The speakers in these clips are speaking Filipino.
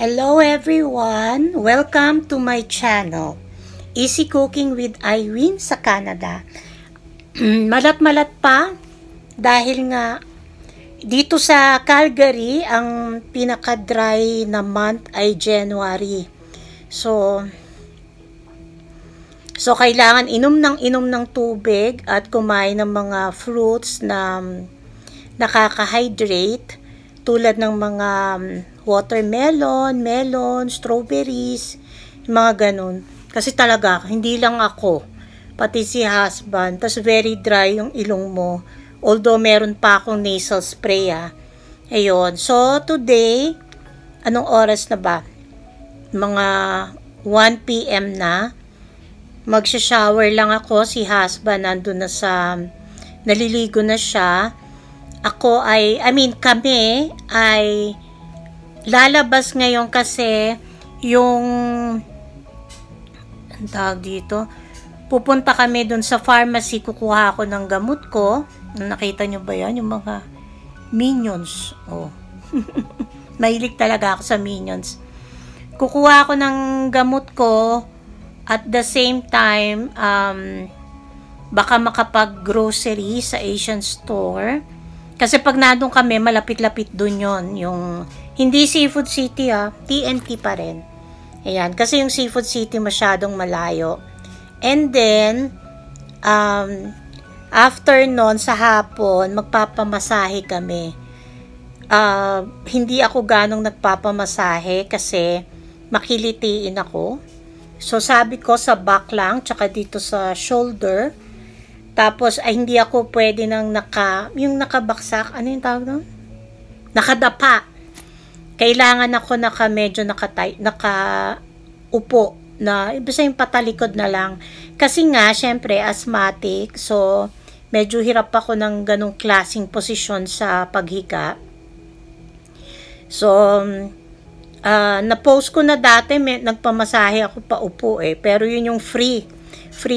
Hello everyone! Welcome to my channel, Easy Cooking with Irene sa Canada. Malat-malat pa dahil nga dito sa Calgary, ang pinaka-dry na month ay January. So kailangan inom ng tubig at kumain ng mga fruits na nakaka-hydrate tulad ng mga watermelon, melon, strawberries, mga ganun. Kasi talaga, hindi lang ako, pati si husband, tas very dry yung ilong mo. Although meron pa akong nasal spray Ayun. So today, anong oras na ba? Mga 1 PM na. Magsha-shower lang ako. Si husband nandun na naliligo na siya. Kami ay lalabas ngayon kasi yung ang tawag dito, pupunta kami dun sa pharmacy, kukuha ako ng gamot ko. Nakita nyo ba yan? Yung mga Minions. Mahilig talaga ako sa Minions. Kukuha ako ng gamot ko at the same time baka makapag-grocery sa Asian store. Kasi pag nandun kami, malapit-lapit dun yon, yung hindi Seafood City TNT pa rin. Ayan, kasi yung Seafood City masyadong malayo. And then, after nun, sa hapon, magpapamasahe kami. Hindi ako ganong nagpapamasahe kasi makilitiin ako. So, sabi ko sa back lang, tsaka dito sa shoulder. Tapos, hindi ako pwede yung nakabaksak, ano yung tawag doon? Nakadapa. Kailangan ako medyo nakaupo na, ibig sabihin patalikod na lang. Kasi nga, syempre, asthmatic. So, medyo hirap ako ng ganong klaseng posisyon sa paghiga. So, na-post ko na dati, nagpamasahe ako pa upo pero yun yung free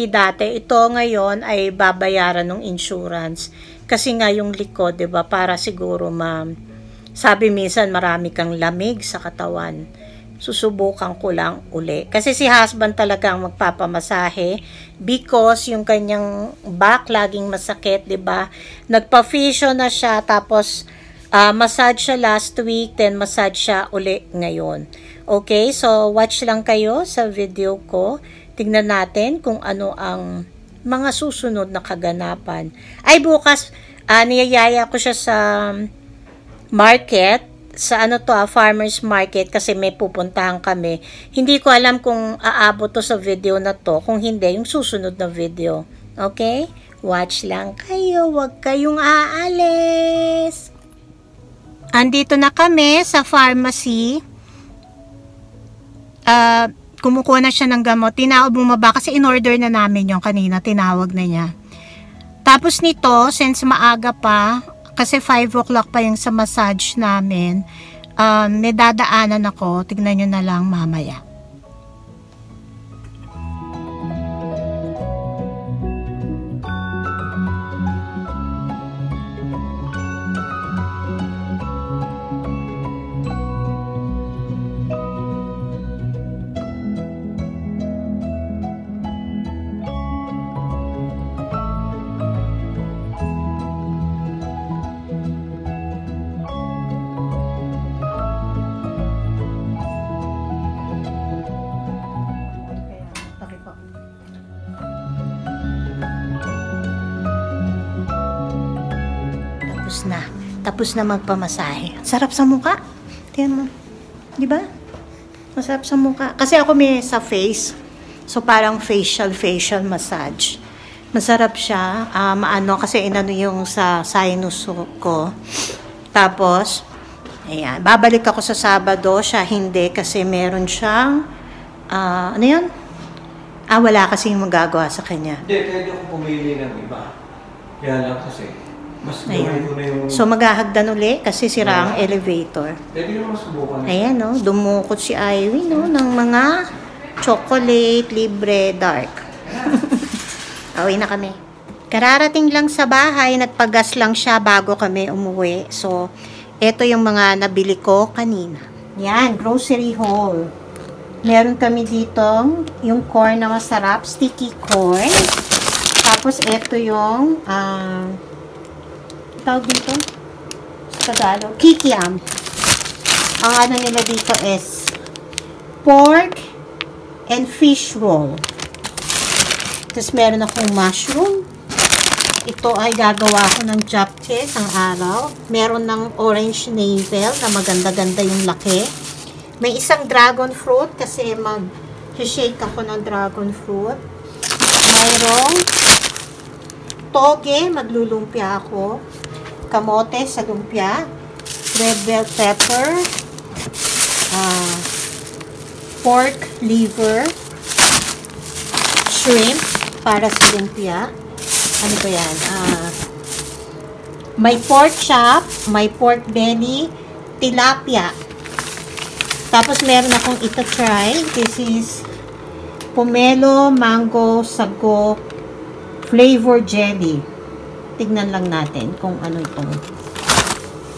dati. Ito ngayon ay babayaran ng insurance. Kasi nga yung likod, 'di ba? Para siguro sabi minsan marami kang lamig sa katawan. Susubukan ko lang uli. Kasi si husband talaga ang magpapamasahe because yung kanyang back laging masakit, 'di ba? Nagpa-physio na siya tapos massage siya last week, then massage siya uli ngayon. Okay, so watch lang kayo sa video ko. Tingnan natin kung ano ang mga susunod na kaganapan. Ay, bukas, niyayaya ko siya sa market, sa farmer's market, kasi may pupuntahan kami. Hindi ko alam kung aabot to sa video na to. Kung hindi, yung susunod na video. Okay? Watch lang kayo. Huwag kayong aalis. Andito na kami sa pharmacy. Kumukuha na siya ng gamot. Bumaba kasi in-order na namin yung kanina. Tinawag na niya. Tapos nito, since maaga pa, kasi 5 o'clock pa yung sa massage namin, may dadaanan ako. Tignan nyo na lang mamaya. Tapos na magpamasahe. Sarap sa mukha. Tingnan mo. Di ba? Masarap sa mukha. Kasi ako may sa face. So, parang facial massage. Masarap siya. Kasi inano yung sa sinus ko. Tapos, ayan. Babalik ako sa Sabado. Siya hindi kasi meron siyang, ano yun? Wala kasi yung magagawa sa kanya. Hindi, pwede ako pumili ng iba. Kaya lang kasi, mas yung... So, maghahagdan uli kasi sira ang elevator. Pwede naman subukan. Ayan, dumukot si Irene, ng mga chocolate, libre, dark. Uwi na kami. Kararating lang sa bahay, nagpagas lang siya bago kami umuwi. So, ito yung mga nabili ko kanina. Yan, grocery haul. Meron kami dito yung corn na masarap, sticky corn. Tapos ito yung tawag dito sa Tagalog, kikiam. Ang ano nila dito is pork and fish roll. Tapos meron akong mushroom. Ito ay gagawa ko ng japchae ang araw. Meron ng orange navel na maganda-ganda yung laki. May isang dragon fruit kasi mag-shake ako ng dragon fruit. Mayroong toge, maglulumpia ako. Kamote sa lumpia. Red bell pepper. Pork liver. Shrimp para sa lumpia. Ano ba yan? May pork chop, may pork belly, tilapia. Tapos meron akong ito-try. This is pomelo, mango, sago, flavor jelly. Tignan lang natin kung ano itong.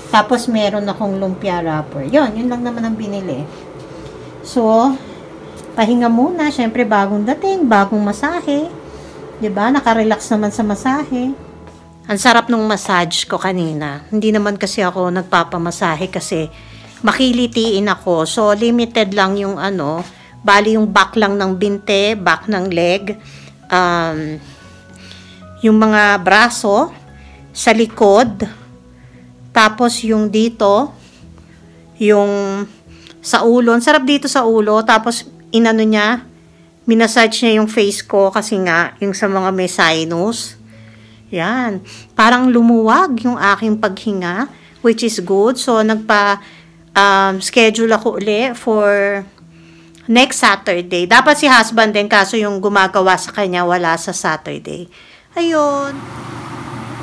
Tapos meron akong lumpia wrapper. Yun lang naman ang binili. So, pahinga muna. Siyempre, bagong dating, bagong masahe. 'Di ba? Naka-relax naman sa masahe. Ang sarap nung massage ko kanina. Hindi naman kasi ako nagpapamasahe kasi makilitiin ako. So, limited lang yung bali yung back lang ng binte, back ng leg, yung mga braso, sa likod, tapos yung dito, yung sa ulo. Ang sarap dito sa ulo. Tapos, minasage niya yung face ko kasi nga, yung sa mga may sinus. Yan. Parang lumuwag yung aking paghinga, which is good. So, schedule ako uli for next Saturday. Dapat si husband din, kaso yung gumagawa sa kanya, wala sa Saturday. Ayun.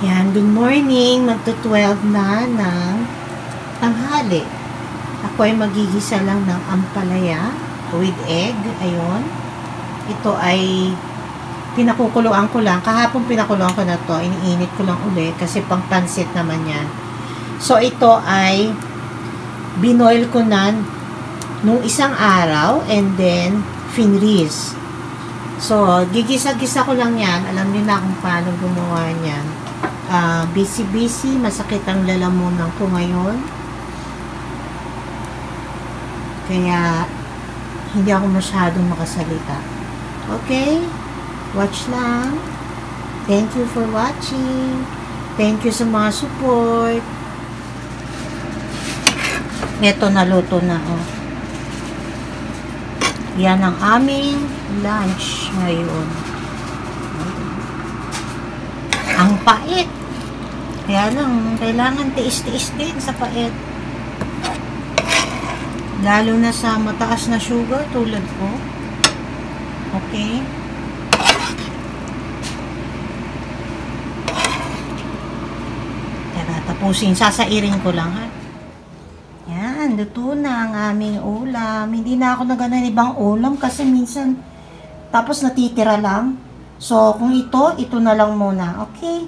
Yan, good morning. Magto-12 na ng tanghali. Ako ay magigisa lang ng ampalaya with egg. Ayun. Ito ay pinakukuluan ko lang. Kahapon pinakuluan ko na to. Iniinit ko lang ulit kasi pang pansit naman yan. So, ito ay binoil ko na nung isang araw and then finreeze. So, gigisa-gisa ko lang yan. Alam niyo na kung paano gumawa niyan. Busy-busy. Masakit ang lalamunan ko ngayon. Kaya, hindi ako masyadong makasalita. Okay? Watch lang. Thank you for watching. Thank you sa mga support. Ito, naluto na. Oh. Yan ang aming lunch ngayon. Ang pait. Kaya lang, kailangan tiis-tiis din sa pait. Lalo na sa mataas na sugar tulad ko. Okay? Tara, tapusin. Sasairin ko lang, ha? Yan, luto na ang aming ulam. Hindi na ako nagana ibang ulam kasi minsan tapos natitira lang. So, kung ito na lang muna. Okay?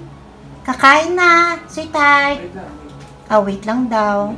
Kakain na. Sweetheart. Wait lang daw.